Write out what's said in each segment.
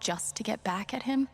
just to get back at him?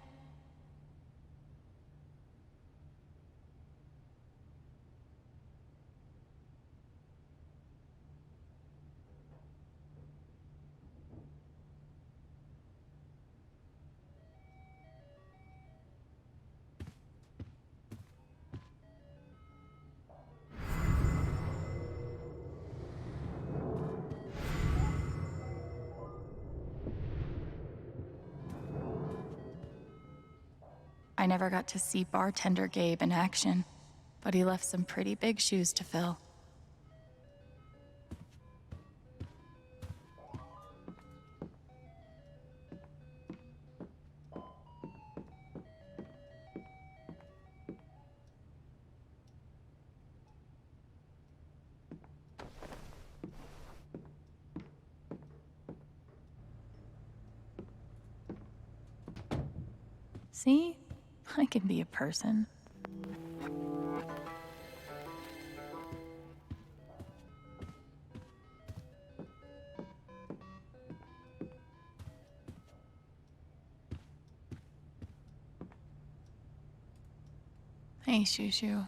I never got to see bartender Gabe in action, but he left some pretty big shoes to fill. See? I can be a person. Hey, Shushu.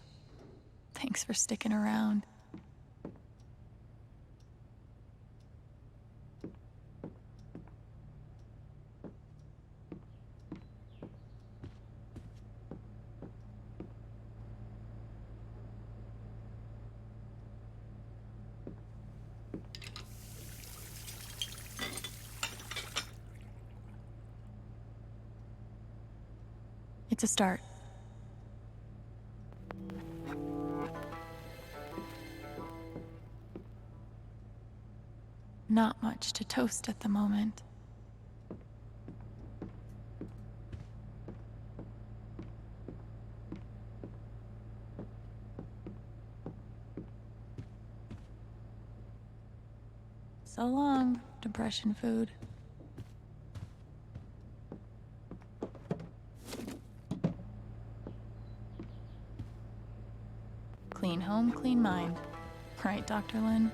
Thanks for sticking around. It's a start. Not much to toast at the moment. So long, depression food. Clean home, clean mind. Right, Dr. Lin?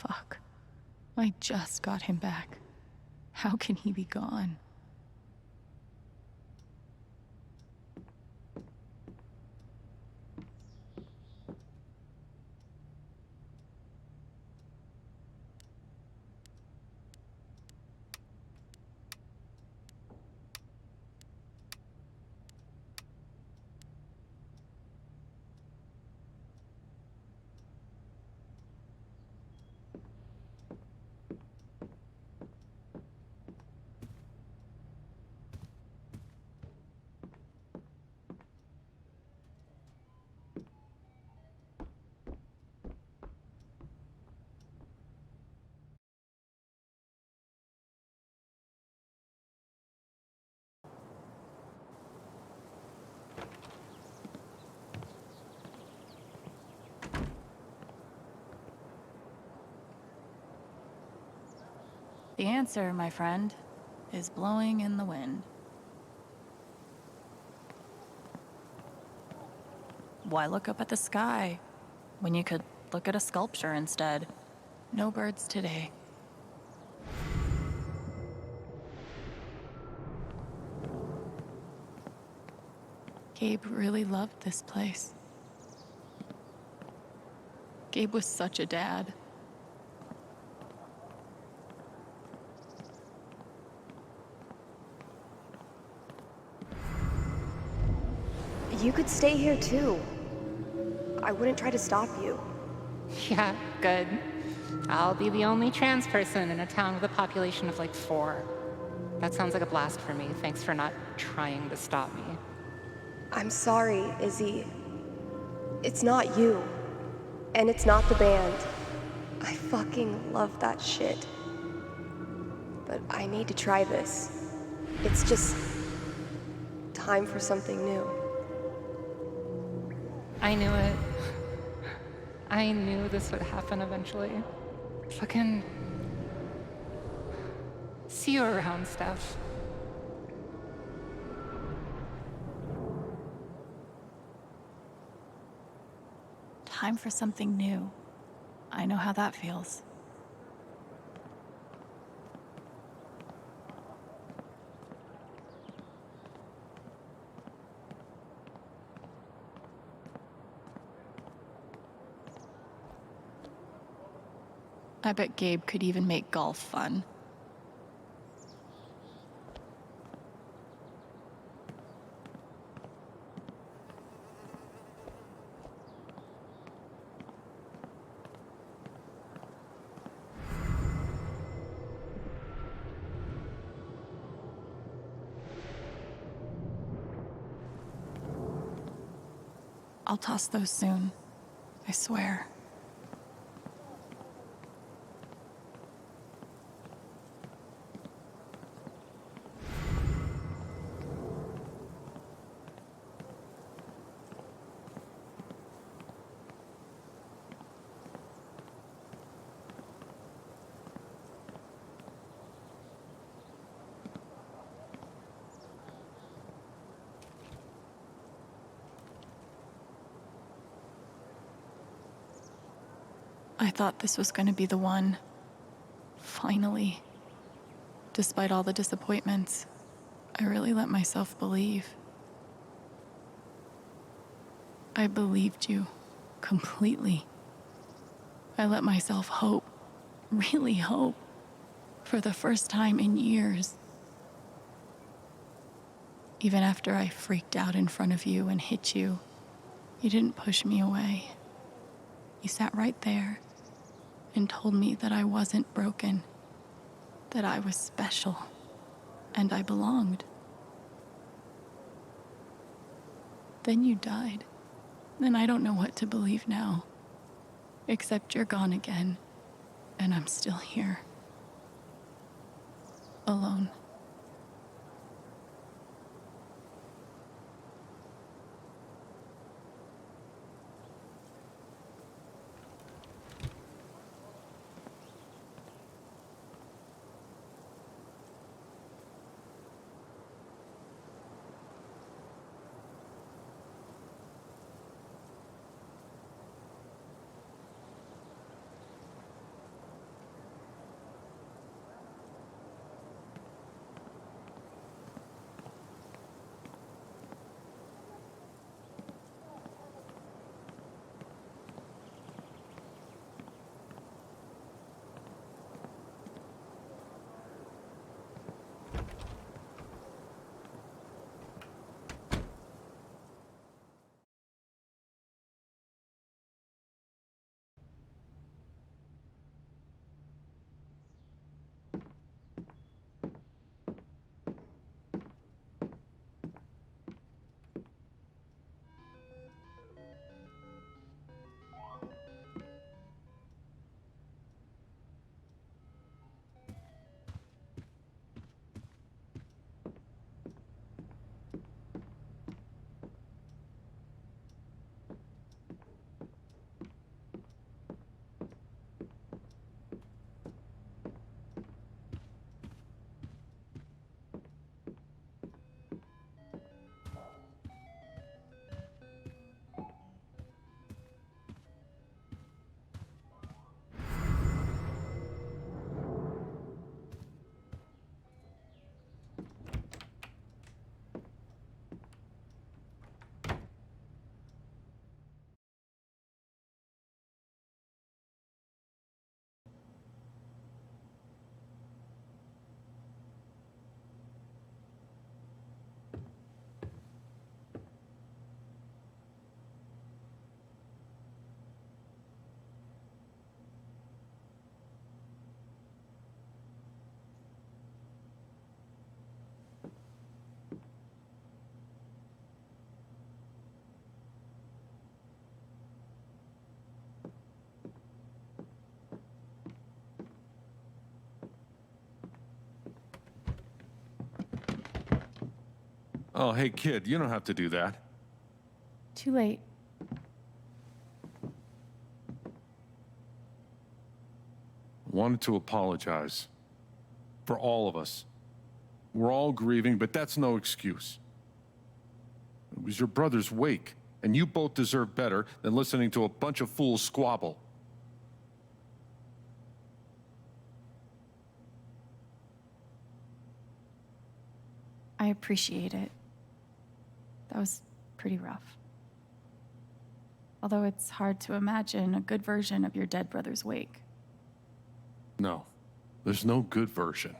Fuck. I just got him back. How can he be gone? The answer, my friend, is blowing in the wind. Why look up at the sky when you could look at a sculpture instead? No birds today. Gabe really loved this place. Gabe was such a dad. You could stay here too. I wouldn't try to stop you. Yeah, good. I'll be the only trans person in a town with a population of like 4. That sounds like a blast for me. Thanks for not trying to stop me. I'm sorry, Izzy. It's not you. And it's not the band. I fucking love that shit. But I need to try this. It's just time for something new. I knew it. I knew this would happen eventually. Fucking... See you around, Steph. Time for something new. I know how that feels. I bet Gabe could even make golf fun. I'll toss those soon. I swear. I thought this was going to be the one. Finally. Despite all the disappointments, I really let myself believe. I believed you completely. I let myself hope, really hope, for the first time in years. Even after I freaked out in front of you and hit you, you didn't push me away. You sat right there and told me that I wasn't broken, that I was special, and I belonged. Then you died. Then I don't know what to believe now, except you're gone again, and I'm still here. Alone. Oh, hey kid, you don't have to do that. Too late. Wanted to apologize. For all of us. We're all grieving, but that's no excuse. It was your brother's wake, and you both deserve better than listening to a bunch of fools squabble. I appreciate it. That was pretty rough. Although it's hard to imagine a good version of your dead brother's wake. No, there's no good version.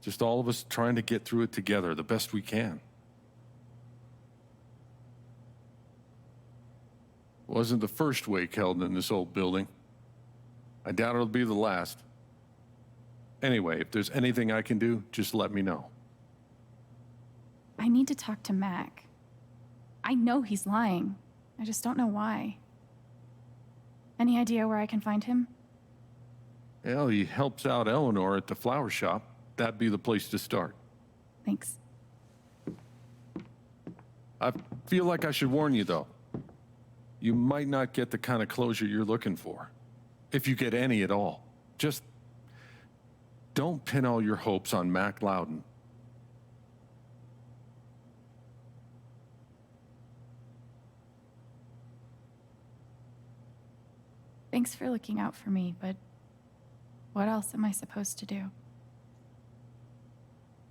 Just all of us trying to get through it together the best we can. Wasn't the first wake held in this old building. I doubt it'll be the last. Anyway, if there's anything I can do, just let me know. I need to talk to Mac. I know he's lying. I just don't know why. Any idea where I can find him? Well, he helps out Eleanor at the flower shop. That'd be the place to start. Thanks. I feel like I should warn you, though. You might not get the kind of closure you're looking for. If you get any at all. Just don't pin all your hopes on Mac Loudon. Thanks for looking out for me, but what else am I supposed to do?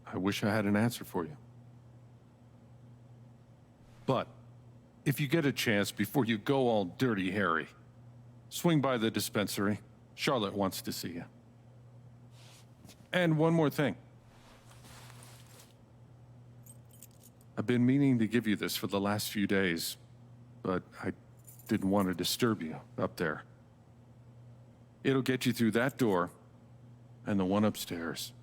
I wish I had an answer for you. But if you get a chance before you go all dirty Harry, swing by the dispensary. Charlotte wants to see you. And one more thing. I've been meaning to give you this for the last few days, but I didn't want to disturb you up there. It'll get you through that door and the one upstairs.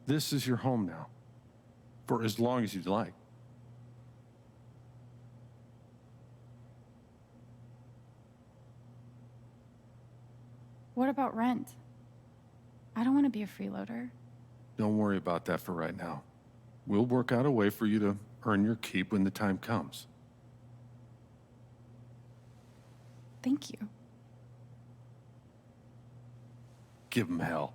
This is your home now, for as long as you'd like. What about rent? I don't want to be a freeloader. Don't worry about that for right now. We'll work out a way for you to earn your keep when the time comes. Thank you. Give him hell.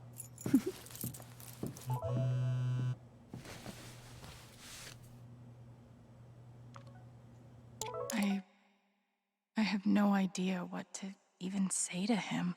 I have no idea what to even say to him.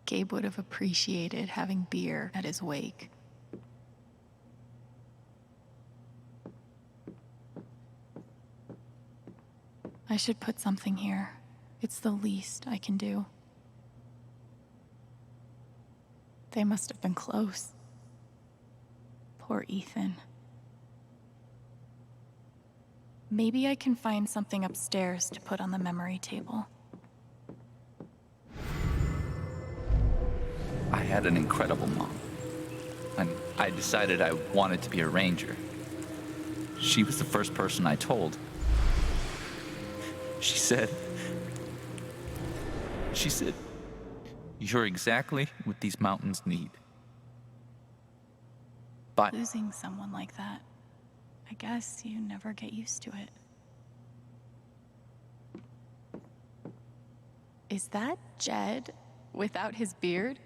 Gabe would have appreciated having beer at his wake. I should put something here. It's the least I can do. They must have been close. Poor Ethan. Maybe I can find something upstairs to put on the memory table. I had an incredible mom, and I decided I wanted to be a ranger. She was the first person I told. She said, "You're exactly what these mountains need." But Losing someone like that, I guess you never get used to it. Is that Jed without his beard?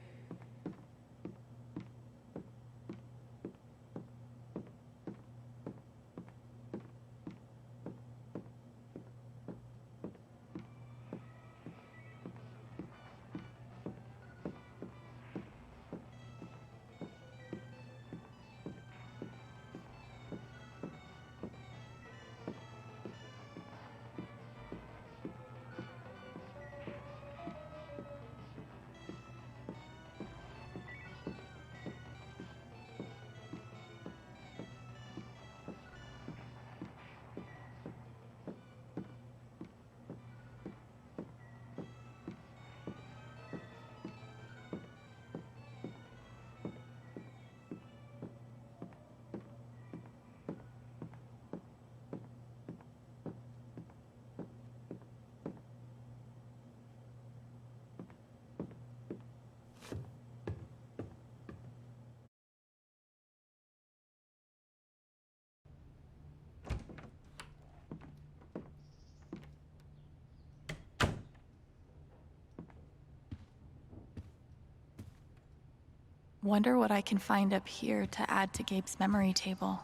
Wonder what I can find up here to add to Gabe's memory table.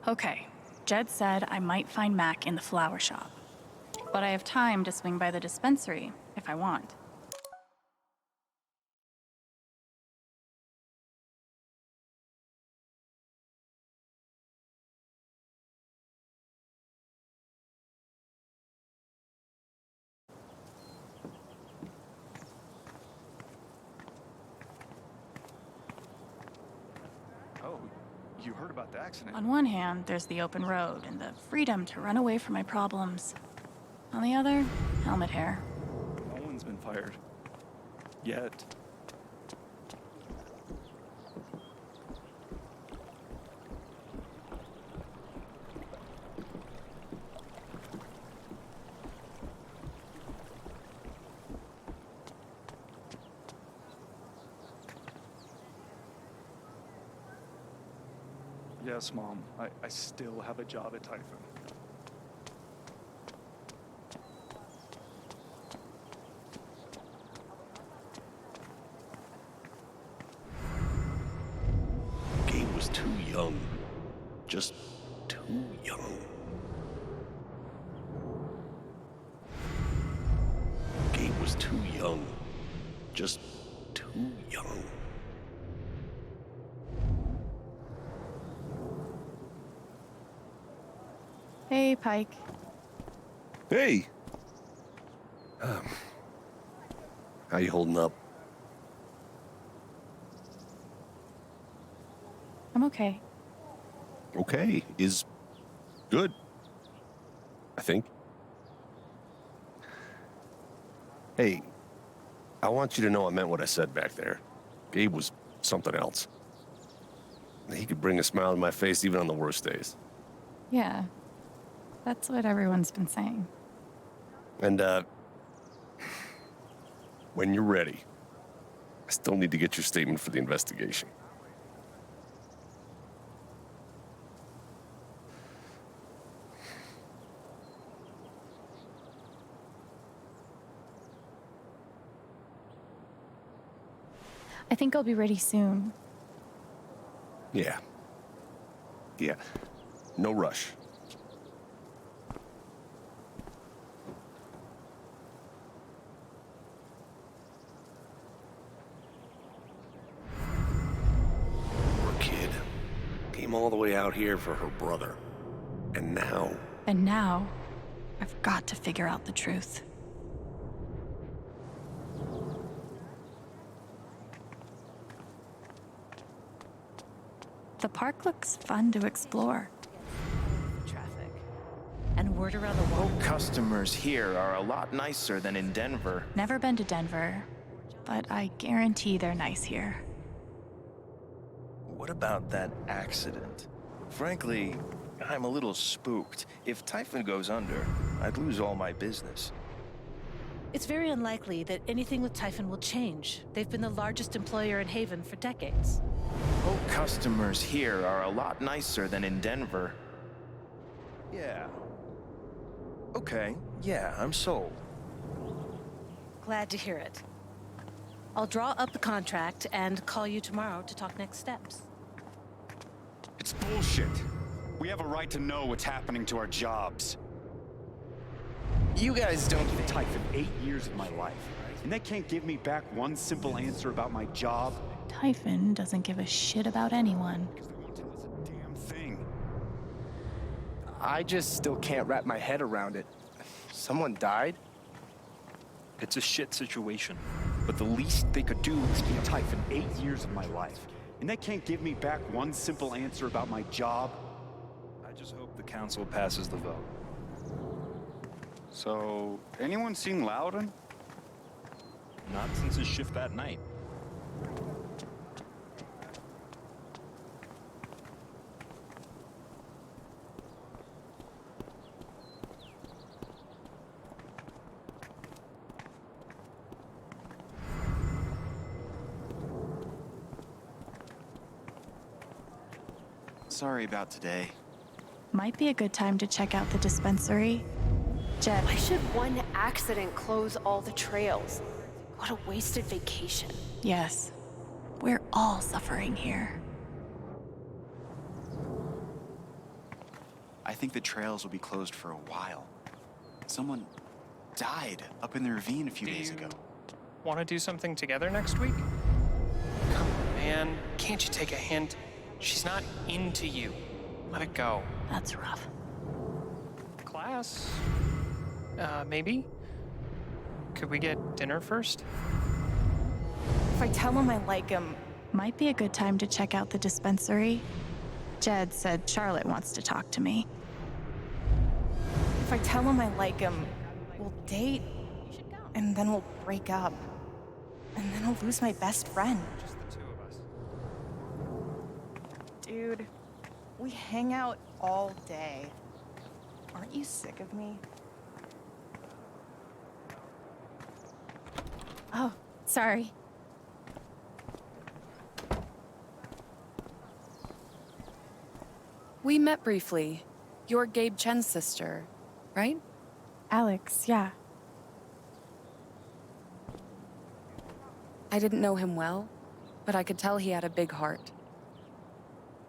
Okay, Jed said I might find Mac in the flower shop. But I have time to swing by the dispensary if I want. Oh, you heard about the accident? On one hand, there's the open road and the freedom to run away from my problems. On the other, helmet hair. No one's been fired. Yet. Yes, Mom. I still have a job at Typhon. just too young. Gabe was too young. Just too young. Hey, Pike. Hey! How you holding up? I'm okay. Okay, is good. I think. Hey, I want you to know I meant what I said back there. Gabe was something else. He could bring a smile to my face even on the worst days. Yeah, that's what everyone's been saying. And, when you're ready, I still need to get your statement for the investigation. I think I'll be ready soon. Yeah. Yeah. No rush. Poor kid. Came all the way out here for her brother. And now... And now, I've got to figure out the truth. The park looks fun to explore. Traffic. And word around the world. Customers here are a lot nicer than in Denver. Never been to Denver, but I guarantee they're nice here. What about that accident? Frankly, I'm a little spooked. If Typhon goes under, I'd lose all my business. It's very unlikely that anything with Typhon will change. They've been the largest employer in Haven for decades. Customers here are a lot nicer than in Denver. Yeah. Okay, yeah, I'm sold. Glad to hear it. I'll draw up the contract and call you tomorrow to talk next steps. It's bullshit. We have a right to know what's happening to our jobs. You guys don't think... Typhon 8 years of my life, and they can't give me back one simple answer about my job? Typhon doesn't give a shit about anyone. Because they won't tell us a damn thing. I just still can't wrap my head around it. Someone died? It's a shit situation. But the least they could do is be Typhon 8 years of my life, and they can't give me back one simple answer about my job? I just hope the council passes the vote. So, anyone seen Loudon? Not since his shift that night. Sorry about today. Might be a good time to check out the dispensary. Jed, Why should one accident close all the trails? What a wasted vacation. yes, we're all suffering here. I think the trails will be closed for a while. Someone died up in the ravine a few days ago. Want to do something together next week? Come on, man. Can't you take a hint? She's not into you. Let it go. That's rough. Class? Maybe? Could we get dinner first? If I tell him I like him, Might be a good time to check out the dispensary. Jed said Charlotte wants to talk to me. if I tell him I like him, we'll date, and then we'll break up. And then I'll lose my best friend. Just the two of us. Dude, we hang out all day. Aren't you sick of me? Oh, sorry. We met briefly. You're Gabe Chen's sister, right? Alex, yeah. I didn't know him well, but I could tell he had a big heart.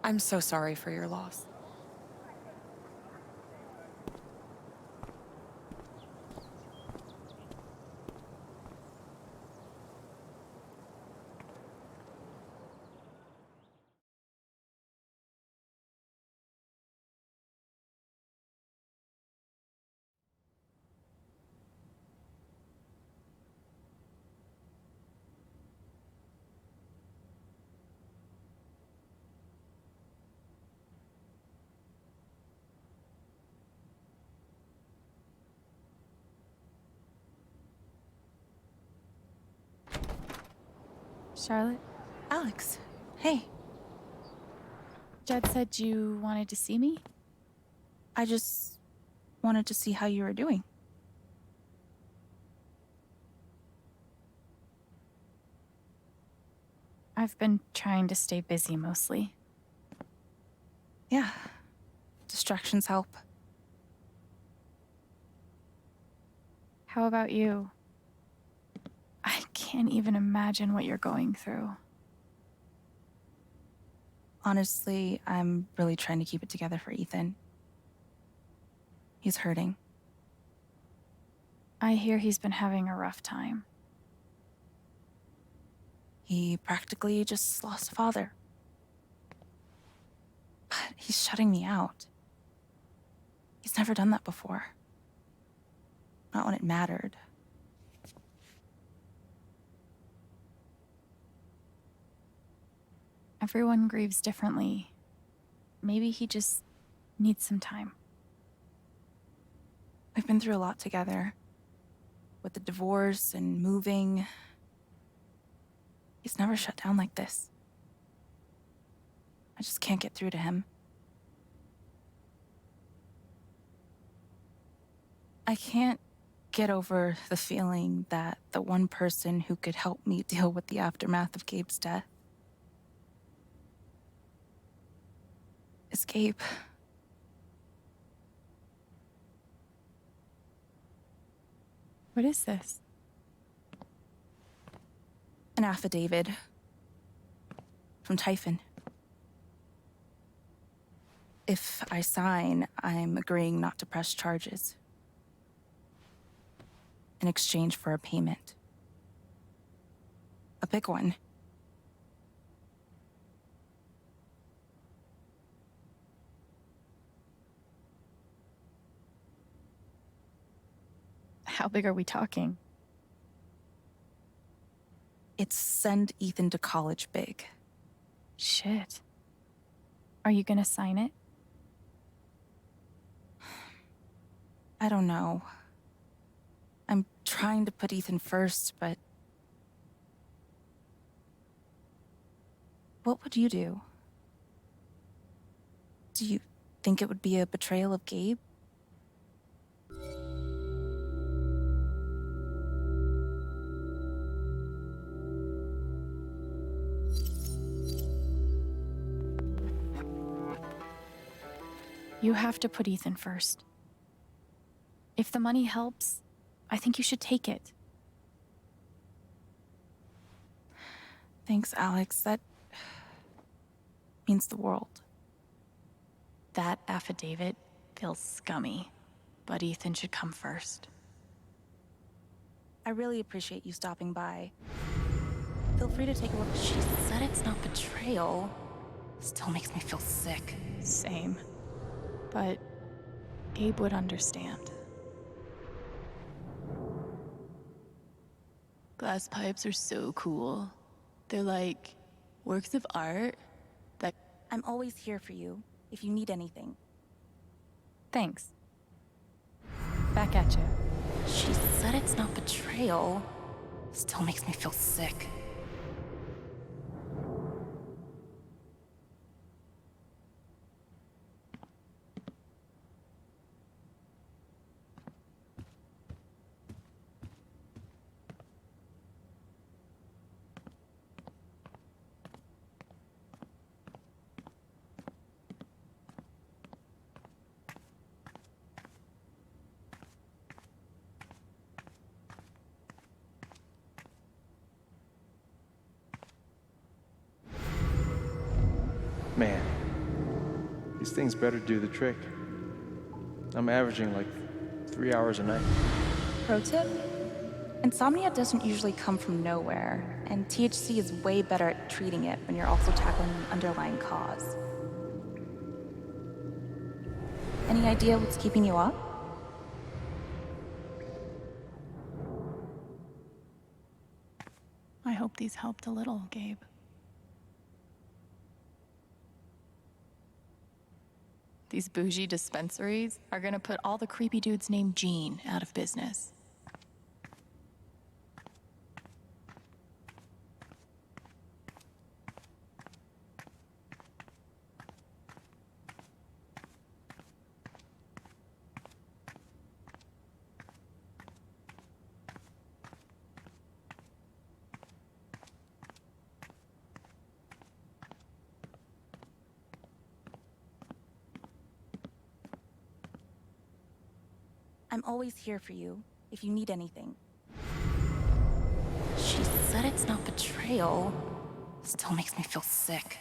I'm so sorry for your loss. Charlotte? Alex, hey. Jed said you wanted to see me? I just wanted to see how you were doing. I've been trying to stay busy mostly. Yeah, distractions help. How about you? I can't even imagine what you're going through. Honestly, I'm really trying to keep it together for Ethan. He's hurting. I hear he's been having a rough time. He practically just lost a father. But he's shutting me out. He's never done that before. Not when it mattered. Everyone grieves differently. Maybe he just needs some time. We've been through a lot together. With the divorce and moving. He's never shut down like this. I just can't get through to him. I can't get over the feeling that the one person who could help me deal with the aftermath of Gabe's death is Gabe. What is this? An affidavit from Typhon. If I sign, I'm agreeing not to press charges in exchange for a payment. A big one. How big are we talking? It's send Ethan to college big. Shit. Are you gonna sign it? I don't know. I'm trying to put Ethan first, but... What would you do? Do you think it would be a betrayal of Gabe? You have to put Ethan first. If the money helps, I think you should take it. Thanks, Alex. That means the world. That affidavit feels scummy, but Ethan should come first. I really appreciate you stopping by. Feel free to take a look. She said it's not betrayal. Still makes me feel sick. Same. But Gabe would understand. Glass pipes are so cool. They're like works of art that... I'm always here for you, if you need anything. Thanks. Back at you. She said it's not betrayal. Still makes me feel sick. Man, these things better do the trick. I'm averaging like 3 hours a night. Pro tip? Insomnia doesn't usually come from nowhere, and THC is way better at treating it when you're also tackling the underlying cause. Any idea what's keeping you up? I hope these helped a little, Gabe. These bougie dispensaries are gonna put all the creepy dudes named Gene out of business. I'm always here for you, if you need anything. She said it's not betrayal. Still makes me feel sick.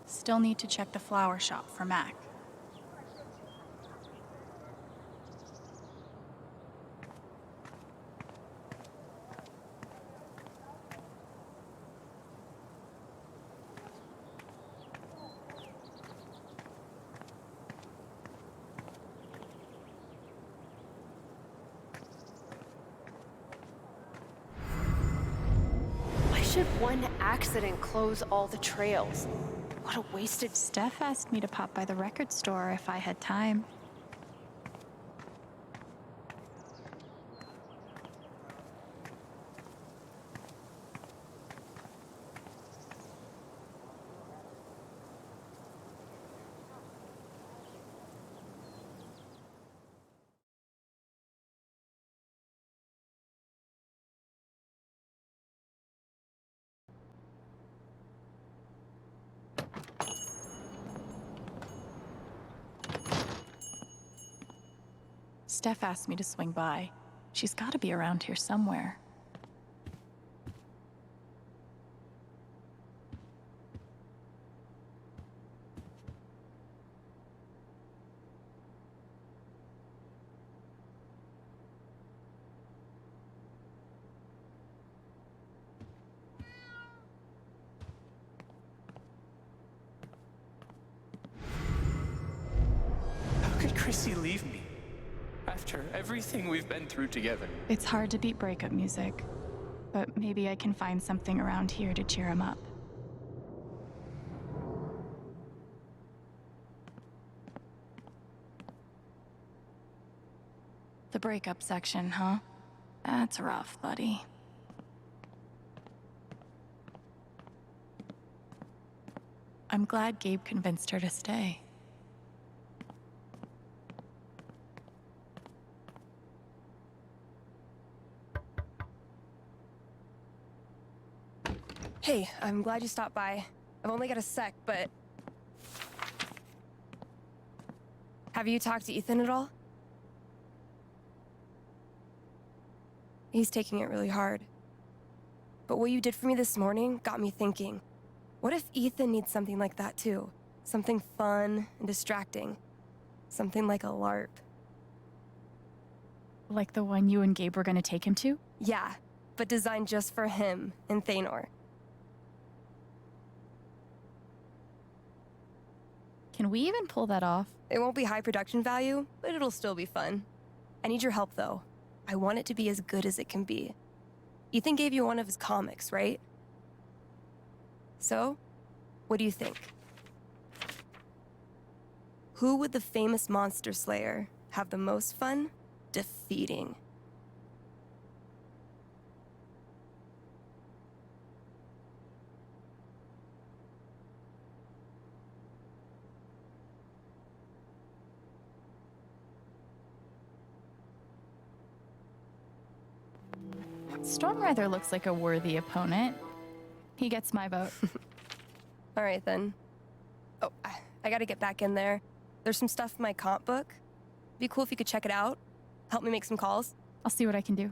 Still need to check the flower shop for Mac. Why should one accident close all the trails? What a wasted... Steph asked me to pop by the record store if I had time. Steph asked me to swing by. She's got to be around here somewhere. How could Chrissy leave me? After everything we've been through together. It's hard to beat breakup music, but maybe I can find something around here to cheer him up. The breakup section, huh? That's rough, buddy. I'm glad Gabe convinced her to stay. Hey, I'm glad you stopped by. I've only got a sec, but... Have you talked to Ethan at all? He's taking it really hard. But what you did for me this morning got me thinking. What if Ethan needs something like that too? Something fun and distracting. Something like a LARP. Like the one you and Gabe were gonna take him to? Yeah, but designed just for him and Thanor. Can we even pull that off? It won't be high production value, but it'll still be fun. I need your help, though. I want it to be as good as it can be. Ethan gave you one of his comics, right? So, what do you think? Who would the famous monster slayer have the most fun defeating? Stormrather looks like a worthy opponent. He gets my vote. All right, then. Oh, I gotta get back in there. There's some stuff in my comp book. Be cool if you could check it out. Help me make some calls. I'll see what I can do.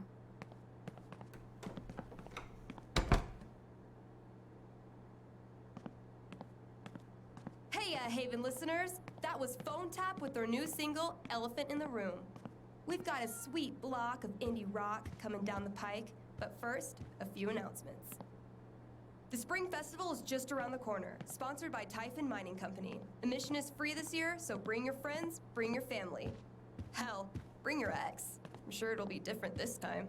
Hey, Haven listeners. That was Phone Tap with their new single, Elephant in the Room. We've got a sweet block of indie rock coming down the pike, but first, a few announcements. The Spring Festival is just around the corner, sponsored by Typhon Mining Company. Admission is free this year, so bring your friends, bring your family. Hell, bring your ex. I'm sure it'll be different this time.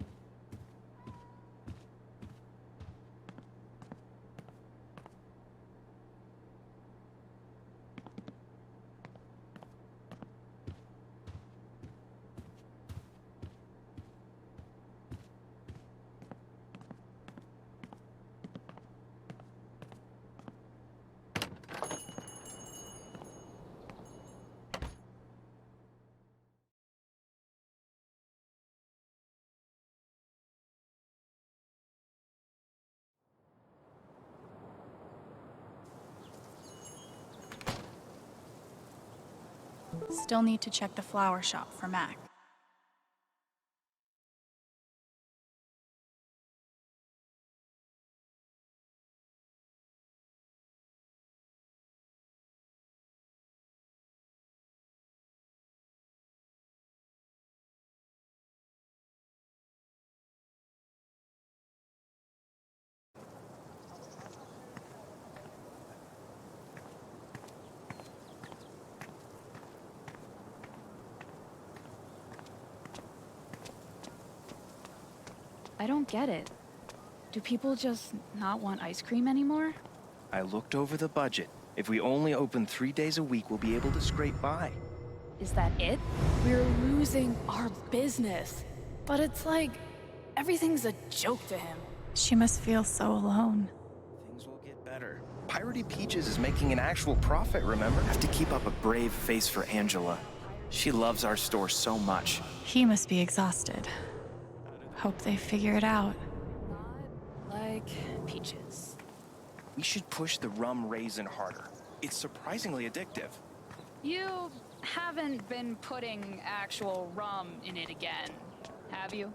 Still need to check the flower shop for Mac. I don't get it. Do people just not want ice cream anymore? I looked over the budget. If we only open 3 days a week, we'll be able to scrape by. Is that it? We're losing our business. But it's like, everything's a joke to him. She must feel so alone. Things will get better. Piratey Peaches is making an actual profit, remember? I have to keep up a brave face for Angela. She loves our store so much. He must be exhausted. Hope they figure it out. Not like Peaches. We should push the rum raisin harder. It's surprisingly addictive. You haven't been putting actual rum in it again, have you?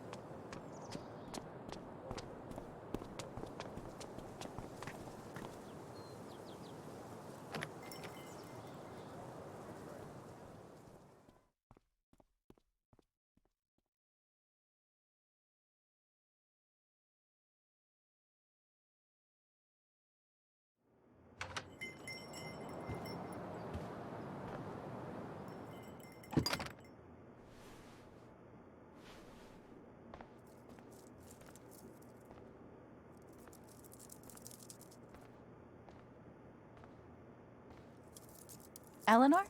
Eleanor?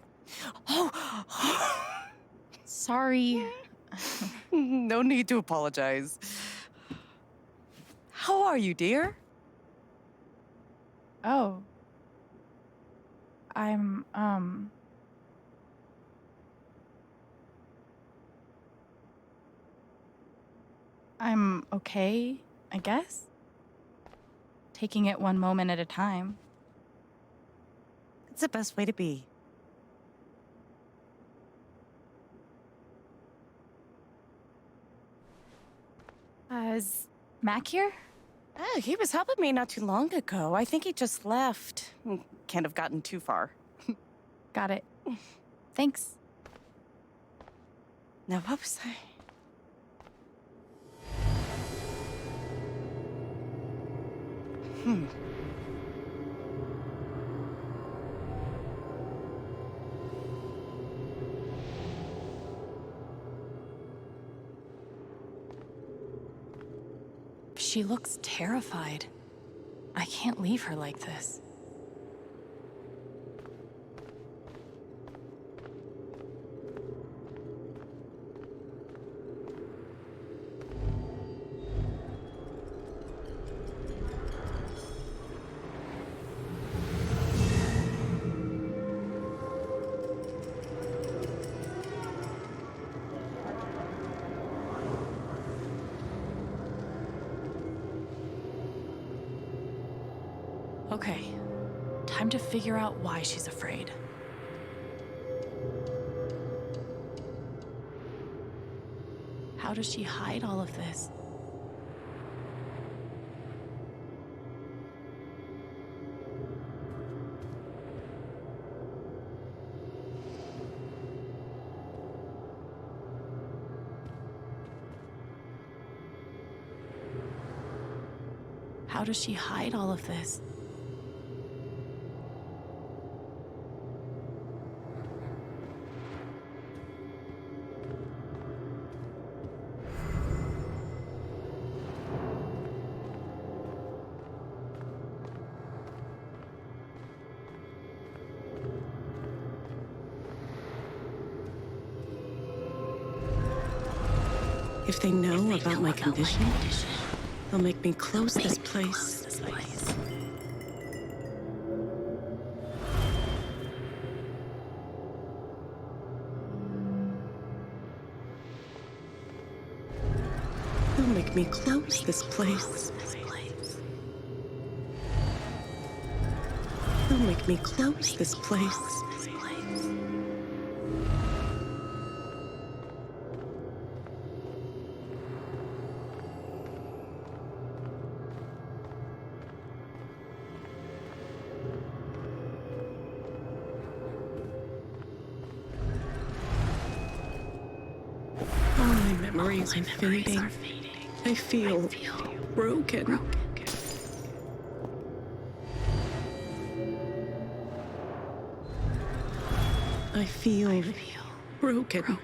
Oh! Sorry. No need to apologize. How are you, dear? Oh. I'm okay, I guess. Taking it one moment at a time. It's the best way to be. Is Mac here? Oh, he was helping me not too long ago. I think he just left. Can't have gotten too far. Got it. Thanks. Now, what was I? She looks terrified. I can't leave her like this. Okay, time to figure out why she's afraid. How does she hide all of this? How does she hide all of this? If they know about my condition, they'll make me close this place. They'll make me close this place. They'll make me close this place. memories are fading. I feel broken. I feel broken.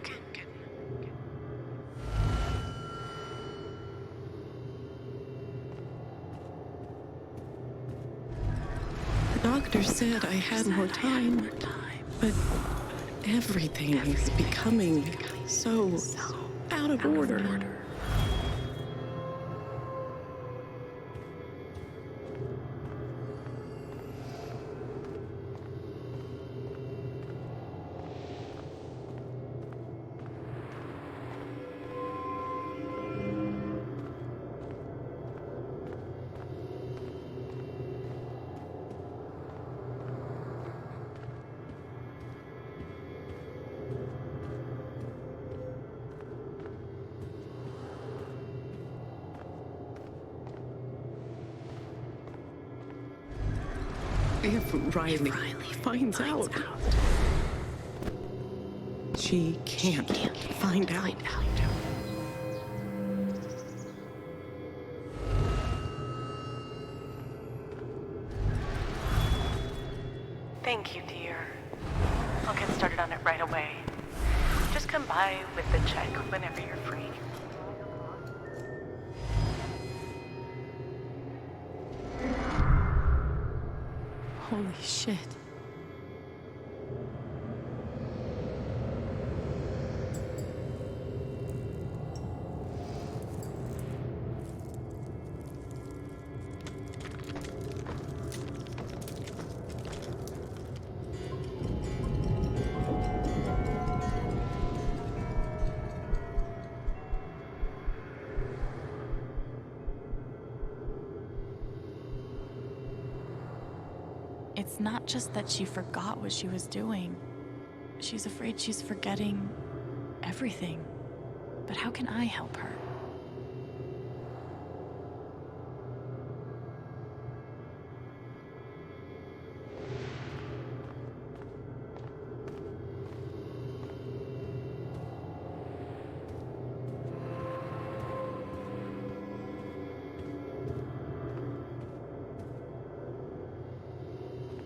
The doctor said I had more time, but everything is becoming so out of order. If Riley finds out, she can't find out. Thank you, dear. I'll get started on it right away. Just come by with the check whenever you're free. Holy shit. It's not just that she forgot what she was doing. She's afraid she's forgetting everything. But how can I help her?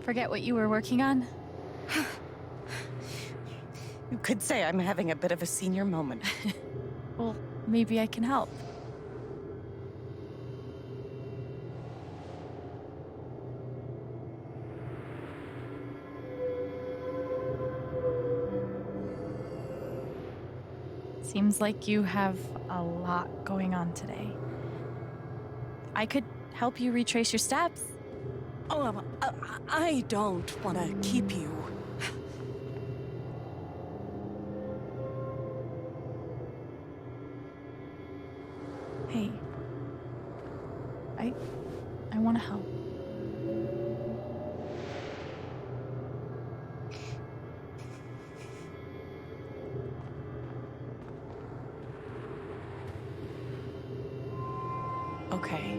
Forget what you were working on? You could say I'm having a bit of a senior moment. Well, maybe I can help. Seems like you have a lot going on today. I could help you retrace your steps. Oh, I don't want to keep you. Hey, I want to help. Okay,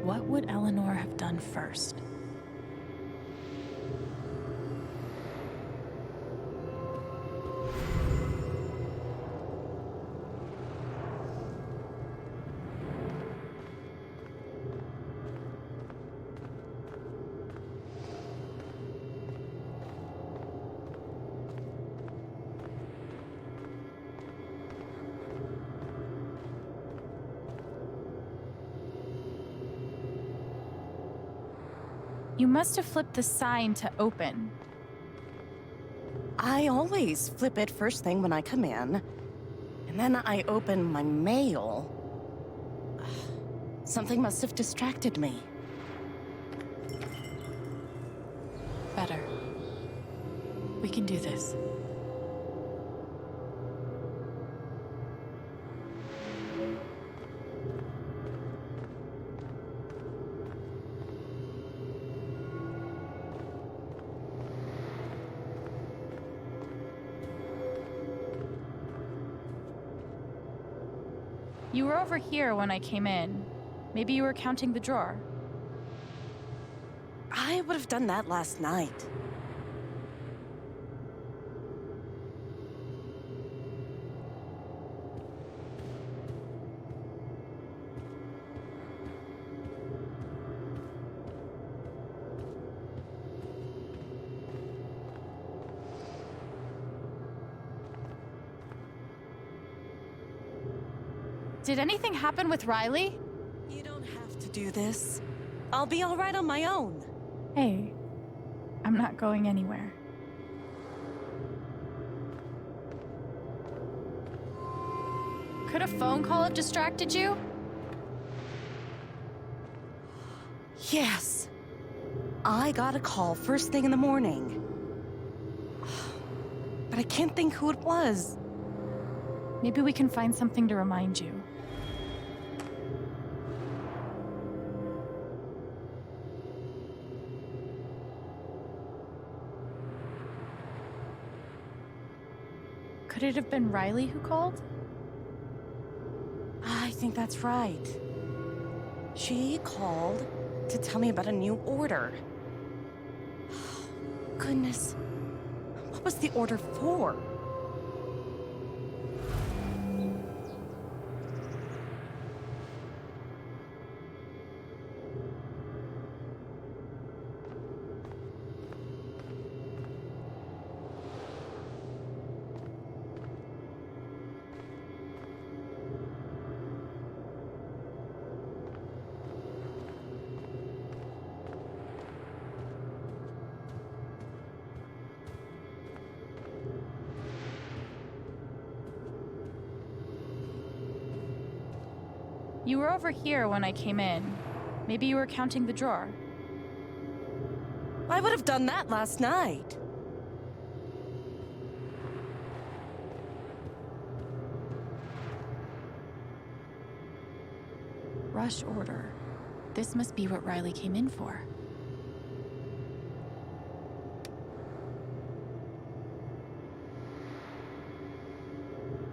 what would Eleanor have done first? You must have flipped the sign to open. I always flip it first thing when I come in, and then I open my mail. Something must have distracted me. Better. We can do this. You were over here when I came in. Maybe you were counting the drawer. I would have done that last night. Did anything happen with Riley? You don't have to do this. I'll be all right on my own. Hey, I'm not going anywhere. Could a phone call have distracted you? Yes. I got a call first thing in the morning. But I can't think who it was. Maybe we can find something to remind you. Could it have been Riley who called? I think that's right. She called to tell me about a new order. Goodness. What was the order for? You were over here when I came in. Maybe you were counting the drawer. I would have done that last night. Rush order. This must be what Riley came in for.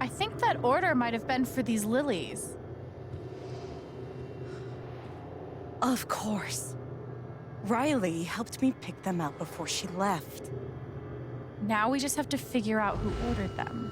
I think that order might have been for these lilies. Of course. Riley helped me pick them out before she left. Now we just have to figure out who ordered them.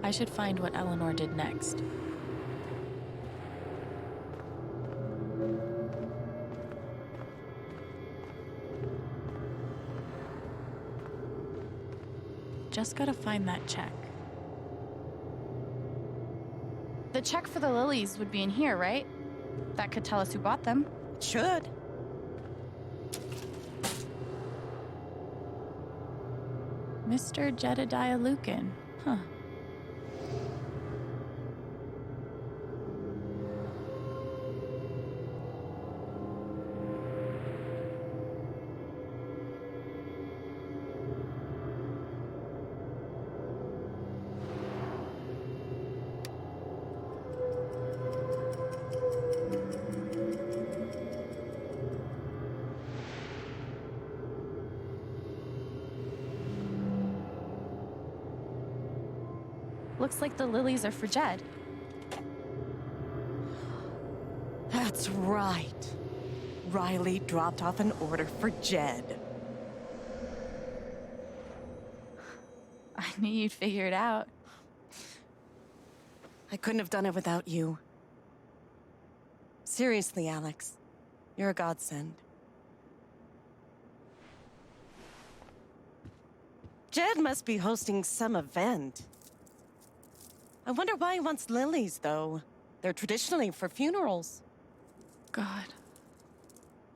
I should find what Eleanor did next. Just gotta find that check. The check for the lilies would be in here, right? That could tell us who bought them. It should. Mr. Jedediah Lucan. Huh. Looks like the lilies are for Jed. That's right. Riley dropped off an order for Jed. I knew you'd figure it out. I couldn't have done it without you. Seriously, Alex. You're a godsend. Jed must be hosting some event. I wonder why he wants lilies, though. They're traditionally for funerals. God.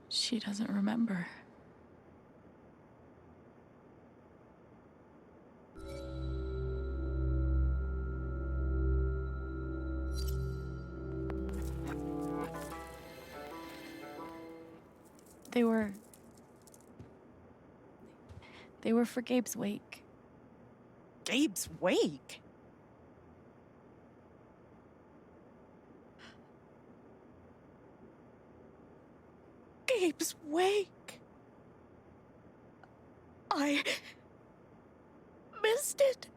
She doesn't remember. They were for Gabe's wake. Gabe's wake? Gabe's wake. I missed it.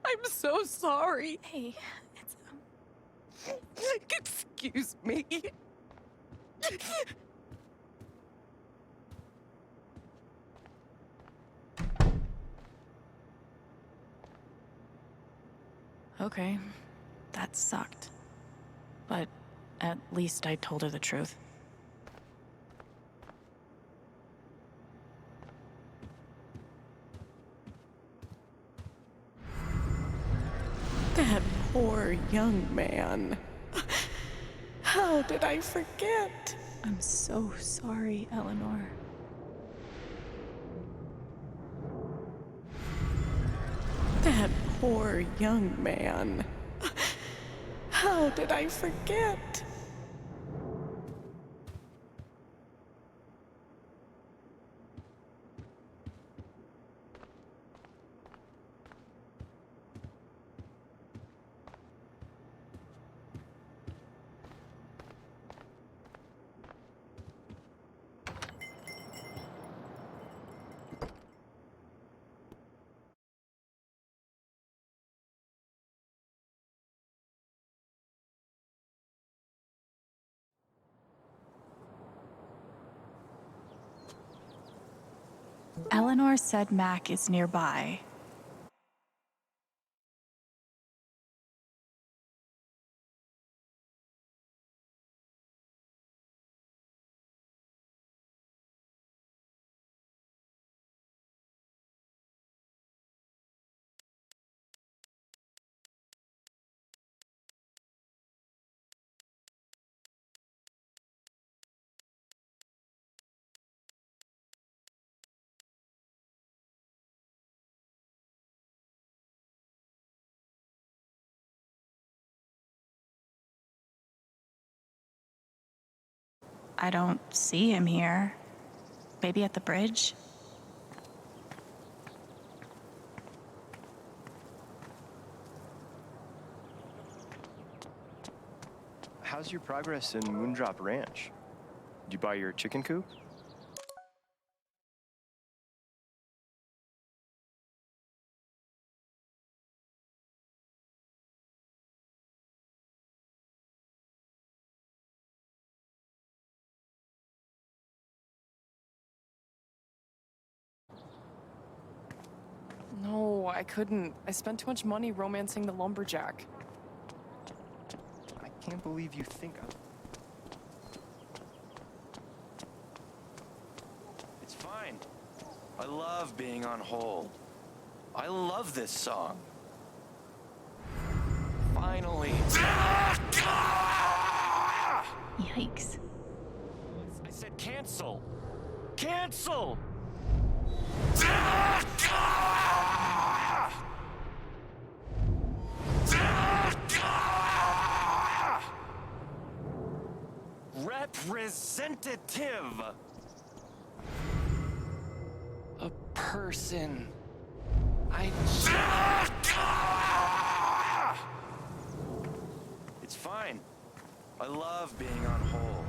I'm so sorry. Hey, Excuse me. Okay, that sucked. But at least I told her the truth. That poor young man. How did I forget? I'm so sorry, Eleanor. That poor young man. How did I forget? Eleanor said Mac is nearby. I don't see him here. Maybe at the bridge? How's your progress in Moondrop Ranch? Did you buy your chicken coop? No, I couldn't. I spent too much money romancing the lumberjack. I can't believe you think of... It's fine. I love being on hold. I love this song. Finally. Yikes. I said cancel. Cancel! Representative. A person. It's fine. I love being on hold.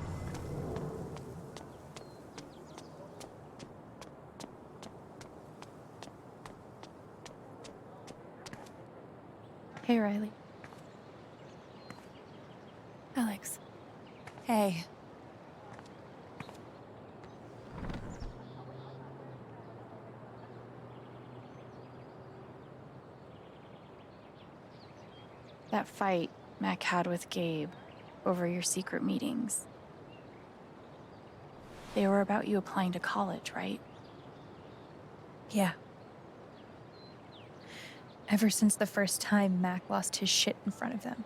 Hey, Riley. Alex. Hey. That fight Mac had with Gabe over your secret meetings. They were about you applying to college, right? Yeah. Ever since the first time Mac lost his shit in front of them,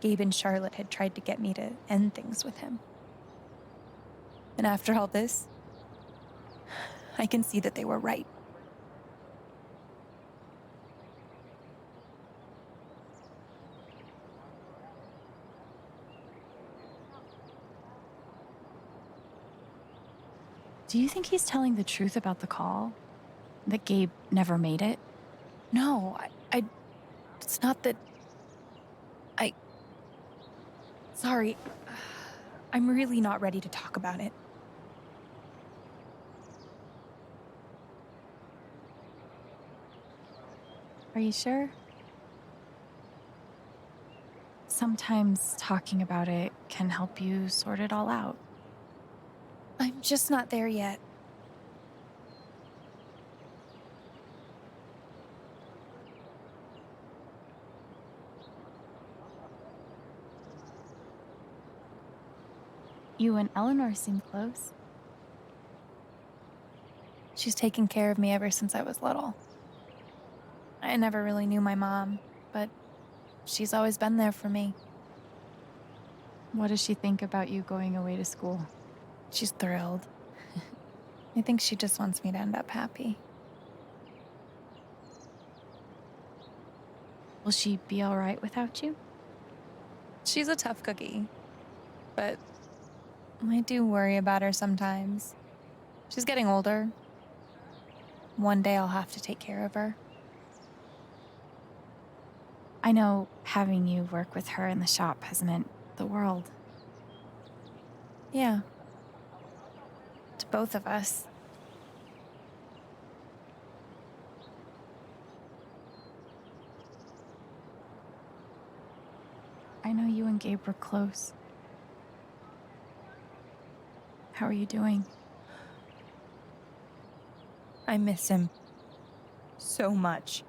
Gabe and Charlotte had tried to get me to end things with him. And after all this, I can see that they were right. Do you think he's telling the truth about the call? That Gabe never made it? No, it's not that... Sorry. I'm really not ready to talk about it. Are you sure? Sometimes talking about it can help you sort it all out. I'm just not there yet. You and Eleanor seem close. She's taken care of me ever since I was little. I never really knew my mom, but she's always been there for me. What does she think about you going away to school? She's thrilled. I think she just wants me to end up happy. Will she be all right without you? She's a tough cookie, but I do worry about her sometimes. She's getting older. One day I'll have to take care of her. I know having you work with her in the shop has meant the world. Yeah. To both of us. I know you and Gabe were close. How are you doing? I miss him so much.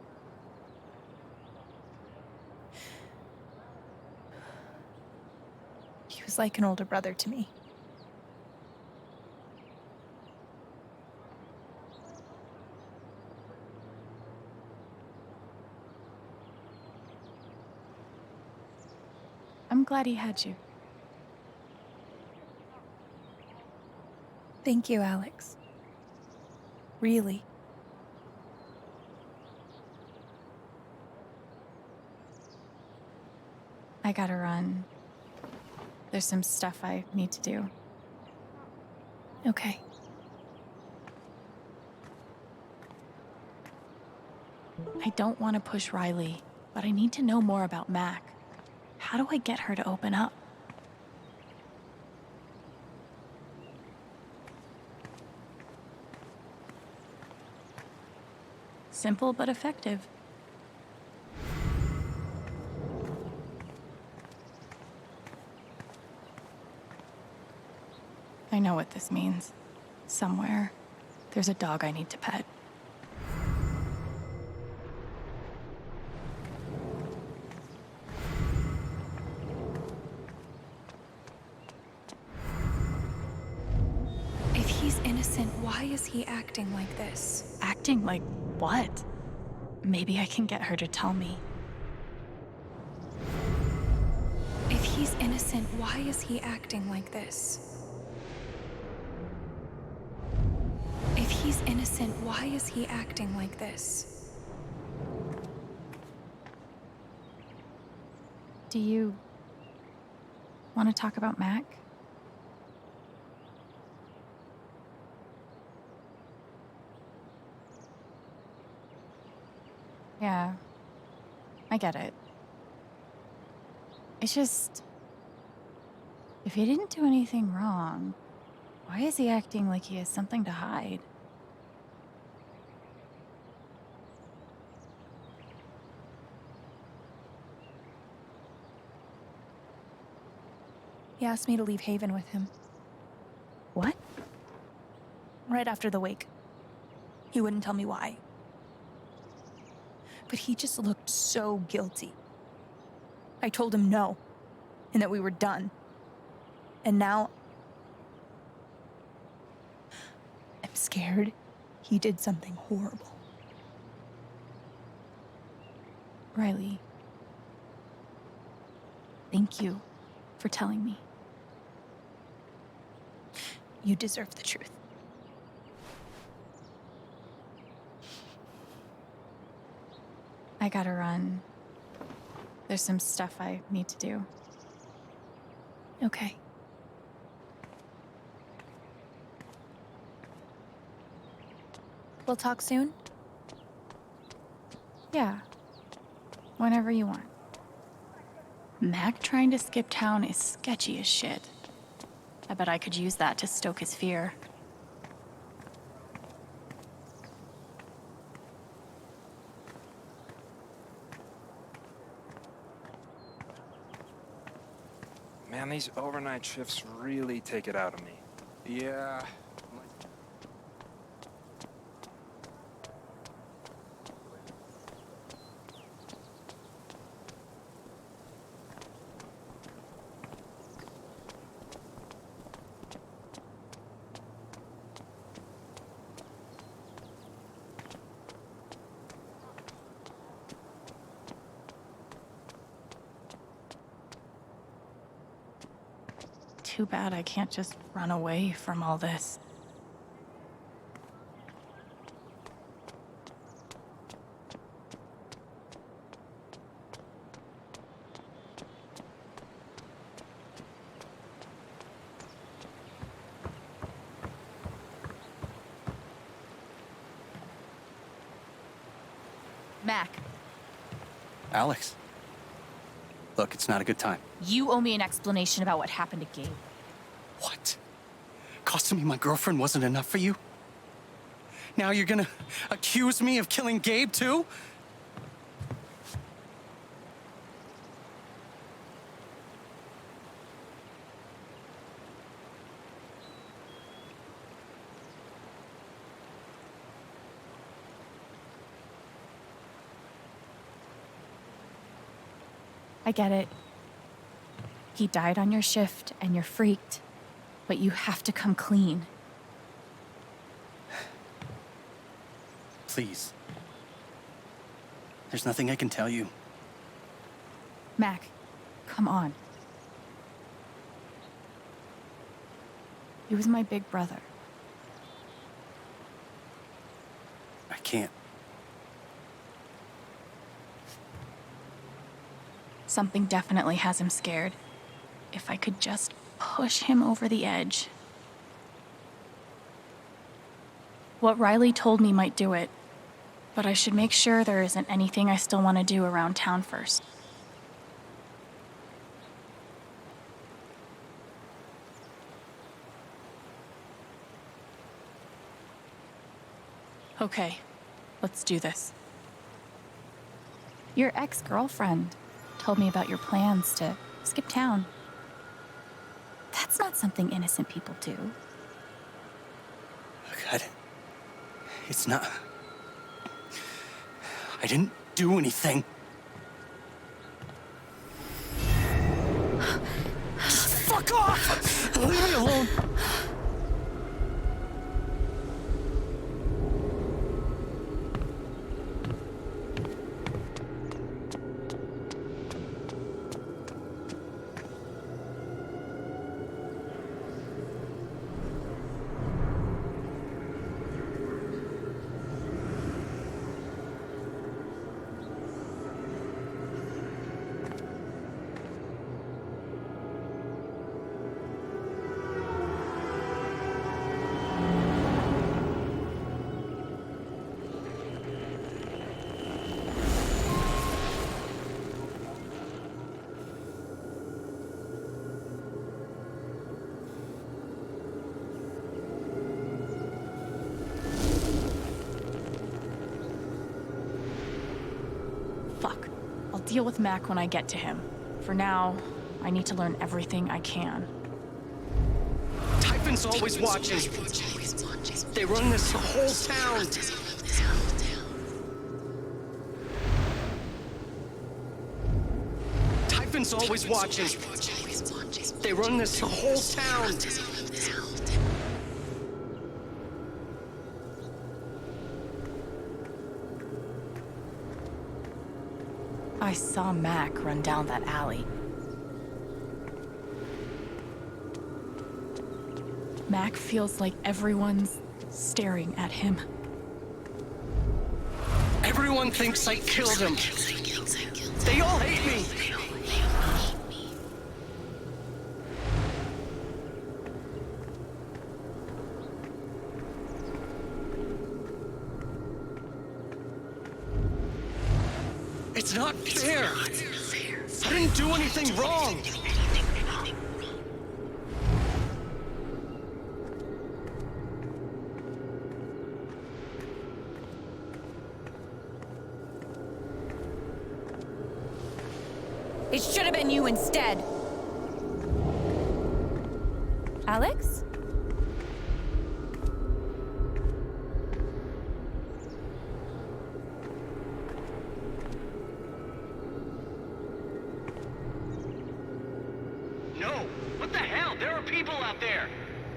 He was like an older brother to me. I'm glad he had you. Thank you, Alex. Really. I gotta run. There's some stuff I need to do. Okay. I don't want to push Riley, but I need to know more about Mac. How do I get her to open up? Simple but effective. I know what this means. Somewhere, there's a dog I need to pet. If he's innocent, why is he acting like this? Acting like what? Maybe I can get her to tell me. If he's innocent, why is he acting like this? If he's innocent, why is he acting like this? Do you want to talk about Mac? Yeah, I get it. It's just, if he didn't do anything wrong, why is he acting like he has something to hide? He asked me to leave Haven with him. What? Right after the wake. He wouldn't tell me why. But he just looked so guilty. I told him no, and that we were done. And now I'm scared he did something horrible. Riley, thank you for telling me. You deserve the truth. I gotta run. There's some stuff I need to do. Okay. We'll talk soon? Yeah. Whenever you want. Mac trying to skip town is sketchy as shit. I bet I could use that to stoke his fear. Man, these overnight shifts really take it out of me. Yeah. Too bad I can't just run away from all this. Mac, Alex. Look, it's not a good time. you owe me an explanation about what happened to Gabe. What? Costing me my girlfriend wasn't enough for you? Now you're gonna accuse me of killing Gabe, too? I get it. He died on your shift and you're freaked, but you have to come clean. Please. There's nothing I can tell you. Mac, come on. He was my big brother. I can't. Something definitely has him scared. If I could just push him over the edge. What Riley told me might do it, but I should make sure there isn't anything I still want to do around town first. Okay, let's do this. Your ex-girlfriend told me about your plans to skip town. That's not something innocent people do. God. It's not... I didn't do anything. Just fuck off! Leave me alone! Fuck. I'll deal with Mac when I get to him. For now, I need to learn everything I can. Typhon's always watching. They run this whole town. Typhon's always watching. They run this whole town. I saw Mac run down that alley. Mac feels like everyone's staring at him. Everyone thinks I killed him. They all hate me. It's not fair. I didn't do anything wrong. It should have been you instead. Alex? No! What the hell? There are people out there!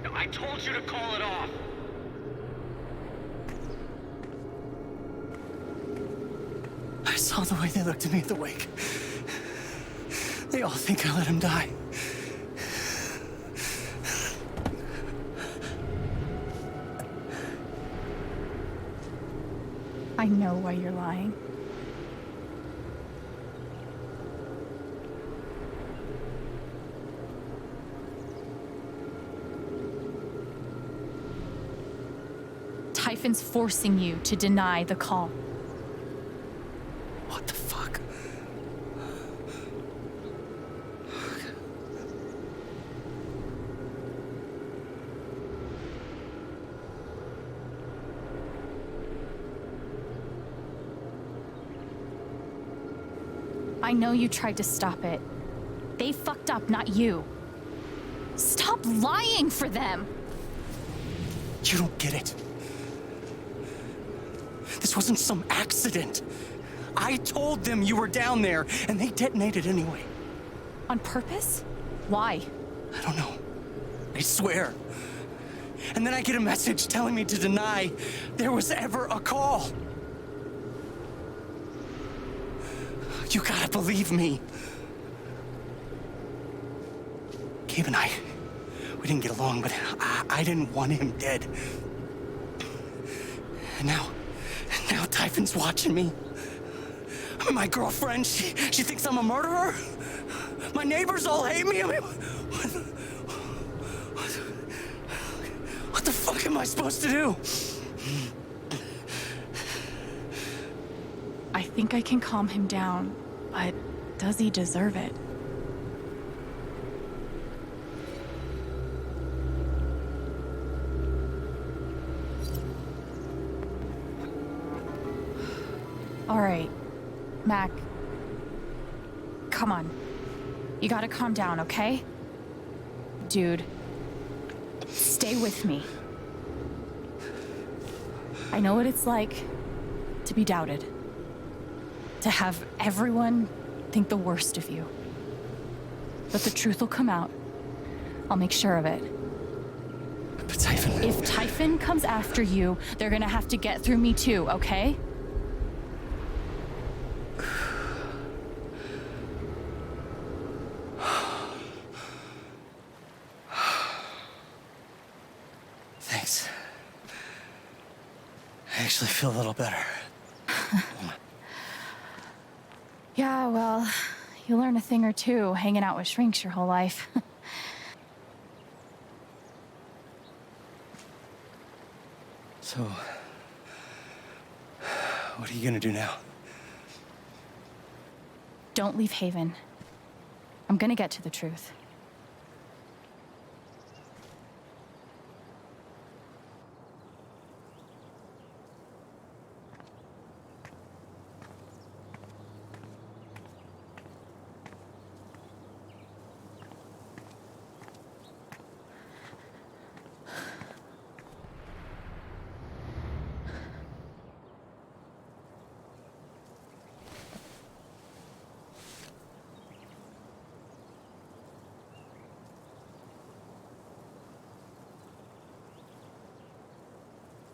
No, I told you to call it off! I saw the way they looked at me at the wake. They all think I let him die. I know why you're lying. Typhon's forcing you to deny the call. What the fuck? I know you tried to stop it. They fucked up, not you. Stop lying for them! You don't get it. This wasn't some accident. I told them you were down there, and they detonated anyway. On purpose? Why? I don't know. I swear. And then I get a message telling me to deny there was ever a call. You gotta believe me. Gabe and I, we didn't get along, but I didn't want him dead. And now Typhon's watching me. My girlfriend, she thinks I'm a murderer. My neighbors all hate me. I mean, what the fuck am I supposed to do? I think I can calm him down, but does he deserve it? All right, Mac. Come on. You gotta calm down, okay? Dude, stay with me. I know what it's like to be doubted. To have everyone think the worst of you. But the truth will come out. I'll make sure of it. But Typhon... If Typhon comes after you, they're gonna have to get through me too, okay? Thanks. I actually feel a little better. Yeah, well, you learn a thing or two hanging out with shrinks your whole life. So, what are you gonna do now? Don't leave Haven. I'm gonna get to the truth.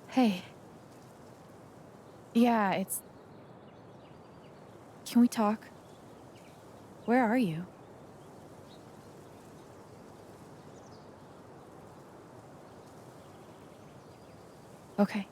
Hey. Yeah, it's... Can we talk? Where are you? Okay.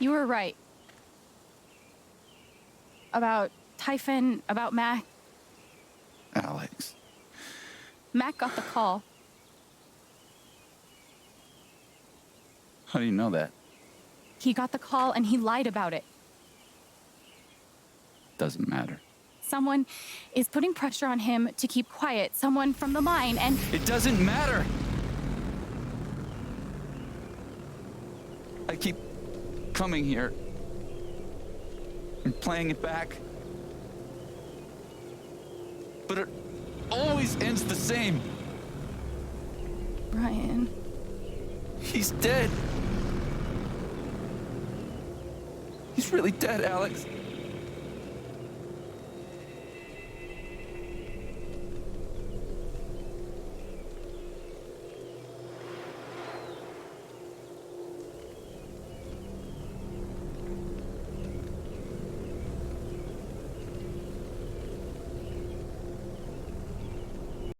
You were right. About Typhon, about Mac. Alex. Mac got the call. How do you know that? He got the call and he lied about it. Doesn't matter. Someone is putting pressure on him to keep quiet. Someone from the mine, and... It doesn't matter! I keep coming here and playing it back. But it always ends the same. Ryan. He's dead. He's really dead, Alex.